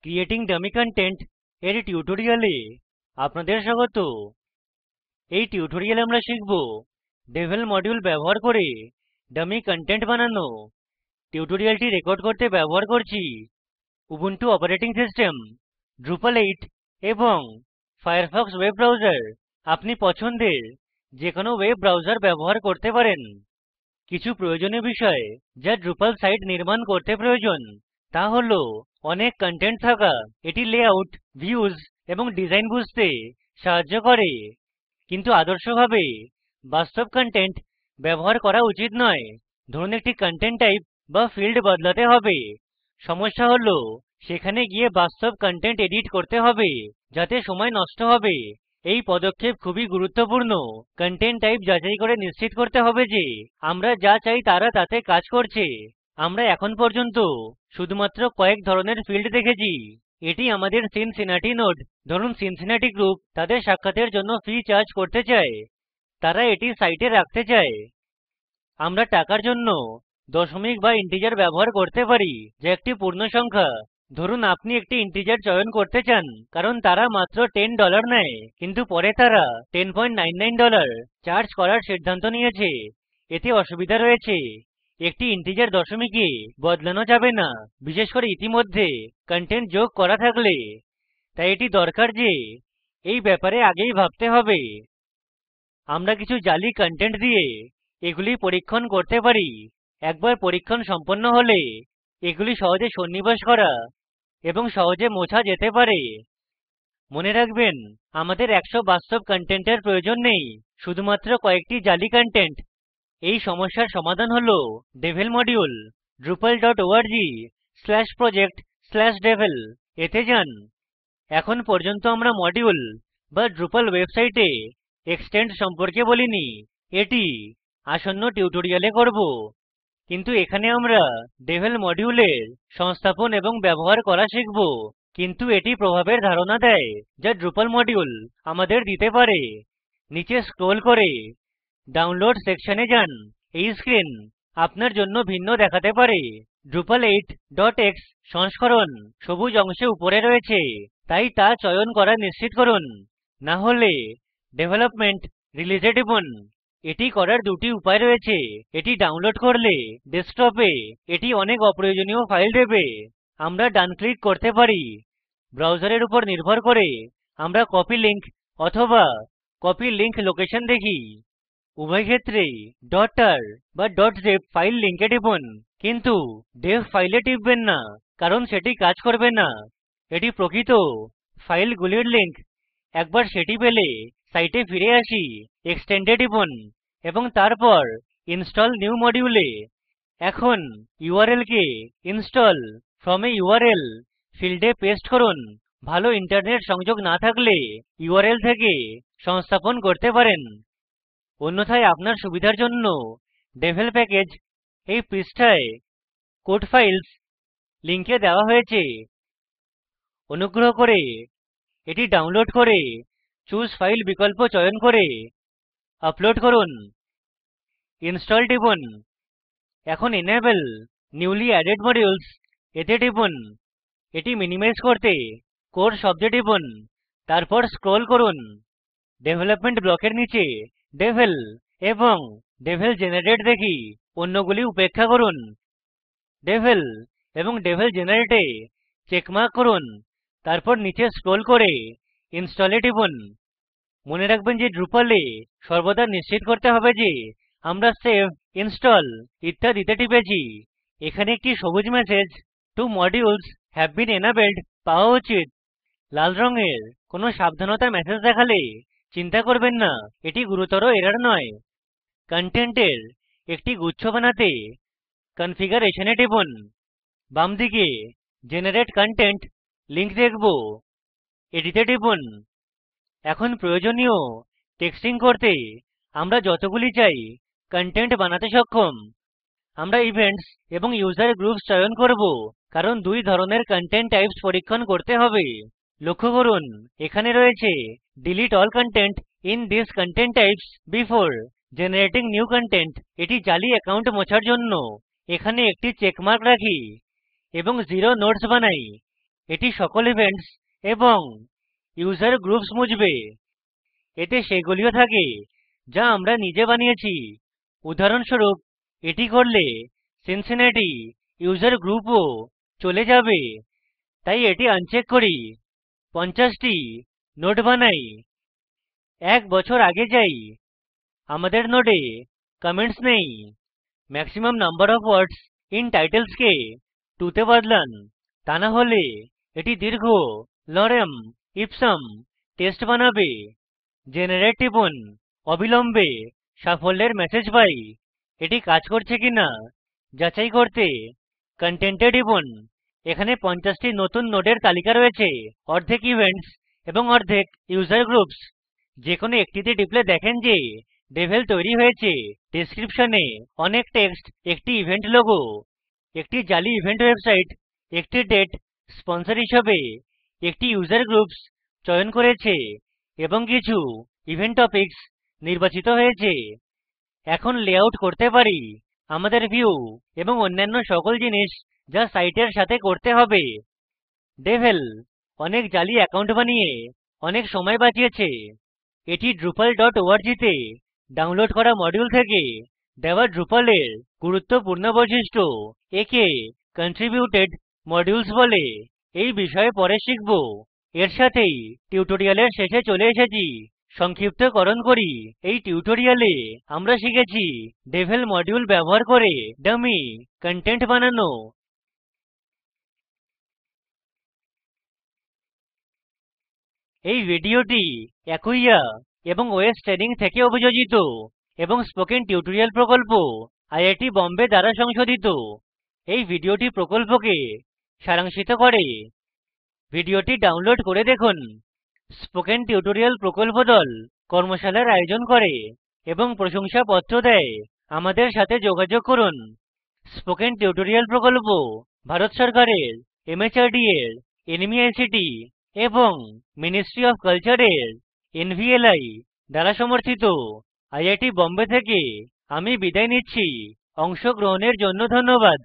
Creating dummy content এর টিউটোরিয়ালে আপনাদের স্বাগত। এই টিউটোরিয়ালে আমরা শিখব devel মডিউল ব্যবহার করে ডামি কন্টেন্ট বানানো। টিউটোরিয়ালটি রেকর্ড করতে ব্যবহার করছি উবুন্টু অপারেটিং সিস্টেম, drupal 8 এবং ফায়ারফক্স ওয়েব ব্রাউজার। আপনি পছন্দের যে কোনো ওয়েব ব্রাউজার ব্যবহার করতে পারেন। কিছু প্রয়োজনীয় বিষয় যা drupal সাইট নির্মাণ করতে প্রয়োজন তা হল অনেক কন্টেন্ট থাকা। এটি লেআউট, ভিউজ এবং ডিজাইন বুঝতে সাহায্য করে, কিন্তু আদর্শভাবে বাস্তব কন্টেন্ট ব্যবহার করা উচিত নয়। ধরুন একটি কন্টেন্ট টাইপ বা ফিল্ড বদলাতে হবে। সমস্যা হলো সেখানে গিয়ে বাস্তব কন্টেন্ট এডিট করতে হবে, যাতে সময় নষ্ট হবে। এই পদক্ষেপ খুবই গুরুত্বপূর্ণ। কন্টেন্ট টাইপ যাচাই করে নিশ্চিত করতে হবে যে আমরা যা চাই তারা তাতে কাজ করছে। আমরা এখন পর্যন্ত শুধুমাত্র কয়েক ধরনের ফিল্ড দেখেছি। এটি আমাদের সিনসিনাটি নোড। ধরুন সিনসিনাটি গ্রুপ তাদের সাক্ষাতের জন্য ফি চার্জ করতে চায়, তারা এটি সাইটে রাখতে চায়। আমরা টাকার জন্য দশমিক বা ইন্টিজার ব্যবহার করতে পারি, যা একটি পূর্ণ সংখ্যা। ধরুন আপনি একটি ইন্টিজার চয়ন করতে চান কারণ তারা মাত্র $10 নেয়, কিন্তু পরে তারা $10.99 চার্জ করার সিদ্ধান্ত নিয়েছে। এতে অসুবিধা রয়েছে। একটি ইন্টিজার দশমিকে বদলানো যাবে না, বিশেষ করে ইতিমধ্যে কন্টেন্ট যোগ করা থাকলে। তাই এটি দরকার যে এই ব্যাপারে আগেই ভাবতে হবে। আমরা কিছু জালি কন্টেন্ট দিয়ে এগুলি পরীক্ষণ করতে পারি। একবার পরীক্ষণ সম্পন্ন হলে এগুলি সহজে সন্নিবেশ করা এবং সহজে মোছা যেতে পারে। মনে রাখবেন, আমাদের 100 বাস্তব কন্টেন্টের প্রয়োজন নেই, শুধুমাত্র কয়েকটি জালি কন্টেন্ট। এই সমস্যার সমাধান হলো devel মডিউল। drupal.org/project/devel এতে যান। এখন পর্যন্ত আমরা মডিউল বা drupal ওয়েবসাইটে এক্সটেন্ড সম্পর্কে বলিনি, এটি আসন্ন টিউটোরিয়ালে করব। কিন্তু এখানে আমরা devel মডিউলের সংস্থাপন এবং ব্যবহার করা শিখব। কিন্তু এটি প্রভাবের ধারণা দেয় যা drupal মডিউল আমাদের দিতে পারে। নিচে স্ক্রোল করে ডাউনলোড সেকশনে যান। এই স্ক্রিন আপনার জন্য ভিন্ন দেখাতে পারে। drupal 8.x সংস্করণ সবুজ অংশে উপরে রয়েছে, তাই তা চয়ন করা নিশ্চিত করুন। না হলে ডেভেলপমেন্ট রিলিজে টিপুন। এটি করার দুটি উপায় রয়েছে। এটি ডাউনলোড করলে ডেস্কটপে এটি অনেক অপ্রয়োজনীয় ফাইল দেবে। আমরা ডান ক্লিক করতে পারি। ব্রাউজারের উপর নির্ভর করে আমরা কপি লিঙ্ক অথবা কপি লিঙ্ক লোকেশন দেখি। উভয় ক্ষেত্রেই .tar বা .zip ফাইল লিঙ্কে টিপুন, কিন্তু dev ফাইলে টিপবেন না, কারণ সেটি কাজ করবে না। এটি প্রকৃত ফাইলগুলির লিঙ্ক। একবার সেটি পেলে সাইটে ফিরে আসি, এক্সটেন্ডে টিপুন এবং তারপর ইনস্টল নিউ মডিউলে। এখন URL K install from a url ফীল্ডে পেস্ট করুন। ভালো ইন্টারনেট সংযোগ না থাকলে ইউআরএল থেকে সংস্থাপন করতে পারেন। অন্যথায় আপনার সুবিধার জন্য devel প্যাকেজ এই পৃষ্ঠায় code files লিঙ্কে দেওয়া হয়েছে। অনুগ্রহ করে এটি ডাউনলোড করে চুসে ফাইল বিকল্প চয়ন করে আপলোড করুন। ইনস্টল টিপুন। এখন enable newly added modules এতে টিপুন। এটি মিনিমাইজ করতে core শব্দে টিপুন, তারপর স্ক্রোল করুন। ডেভেলপমেন্ট ব্লকের নিচে devel এবং devel generate দেখি, অন্যগুলি উপেক্ষা করুন। devel এবং devel generate এ চেকমার্ক করুন, তারপর নিচে স্ক্রোল করে ইনস্টল এ টিপুন। মনে রাখবেন যে drupal এ সর্বদা নিশ্চিত করতে হবে যে আমরা সেভ, ইনস্টল ইত্যাদিতে টিপেছি। এখানে একটি সবুজ message two modules have been enabled পাওয়া উচিত। লাল রঙের কোনো সাবধানতা ম্যাসেজ দেখালে চিন্তা করবেন না, এটি গুরুতর এরর নয়। কন্টেন্টের একটি গুচ্ছ বানাতে কনফিগারেশনে টিপুন। বাম দিকে জেনারেট কন্টেন্ট লিঙ্ক দেখব, এটিতে টিপুন। এখন প্রয়োজনীয় টেক্সটিং করতে আমরা যতগুলি চাই কন্টেন্ট বানাতে সক্ষম। আমরা ইভেন্টস এবং ইউজার গ্রুপস চয়ন করব, কারণ দুই ধরনের কন্টেন্ট টাইপস পরীক্ষণ করতে হবে। লক্ষ্য করুন, এখানে রয়েছে delete all content in these content types before generating new content। এটি জালি অ্যাকাউন্ট মোছার জন্য এখানে একটি চেকমার্ক রাখি এবং 0 নোডস বানাই। এটি সকল ইভেন্টস এবং ইউজার গ্রুপস মুছবে, এতে সেগুলিও থাকে যা আমরা নিজে বানিয়েছি। উদাহরণস্বরূপ এটি করলে সিনসিনাটি ইউজার গ্রুপও চলে যাবে, তাই এটি আনচেক করি। 50 টি নোড বানাই, 1 বছর আগে যাই, আমাদের নোডে কমেন্টস নেই। Maximum number of words in titles কে 2 তে বদলান, তা না হলে এটি দীর্ঘ লরেম ইপসাম টেস্ট বানাবে। জেনারেট টিপুন, অবিলম্বে সাফল্যের মেসেজ পাই। এটি কাজ করছে কিনা যাচাই করতে কন্টেন্টে টিপুন। এখানে 50 টি নতুন নোডের তালিকা রয়েছে, অর্ধেক ইভেন্টস এবং অর্ধেক ইউজার গ্রুপস। যে কোনো একটিতে টিপলে দেখেন যে ডেভেল তৈরী হয়েছে। ডেসক্রিপশনে অনেক টেক্সট, একটি ইভেন্ট লোগো, একটি জালি ইভেন্ট ওয়েবসাইট, একটি ডেট, স্পন্সর হিসাবে একটি ইউজার গ্রুপস চয়ন করেছে এবং কিছু ইভেন্ট টপিকস নির্বাচিত হয়েছে। এখন লেআউট করতে পারি আমাদের ভিউ এবং অন্যান্য সকল জিনিস যা সাইটের সাথে করতে হবে। ডেভেল অনেক জালি অ্যাকাউন্ট বানিয়ে অনেক সময় বাঁচিয়েছে। এটি drupal.org তে ডাউনলোড করা মডিউল থেকে দেওয়া ড্রুপাল এর গুরুত্বপূর্ণ বৈশিষ্ট্য। একে কন্ট্রিবিউটেড মডিউলস বলে। এই বিষয়ে পরে শিখব। এর সাথেই টিউটোরিয়ালের শেষে চলে এসেছি। সংক্ষিপ্তকরণ করি, এই টিউটোরিয়ালে আমরা শিখেছি ডেভেল মডিউল ব্যবহার করে ডামি কন্টেন্ট বানানো। এই ভিডিওটি অ্যাকুইয়া এবং ওএস ট্রেনিং থেকে অভিযোজিত এবং স্পোকেন টিউটোরিয়াল প্রকল্প আইআইটি বোম্বে দ্বারা সংশোধিত। এই ভিডিওটি প্রকল্পকে সারাংশিত করে। ভিডিওটি ডাউনলোড করে দেখুন। স্পোকেন টিউটোরিয়াল প্রকল্প দল কর্মশালার আয়োজন করে এবং প্রশংসাপত্র দেয়। আমাদের সাথে যোগাযোগ করুন। স্পোকেন টিউটোরিয়াল প্রকল্প ভারত সরকারের MHRD এর NMEICT এবং মিনিস্ট্রি অফ কালচারের NVLI দ্বারা সমর্থিত। আইআইটি বোম্বে থেকে আমি বিদায় নিচ্ছি। অংশগ্রহণের জন্য ধন্যবাদ।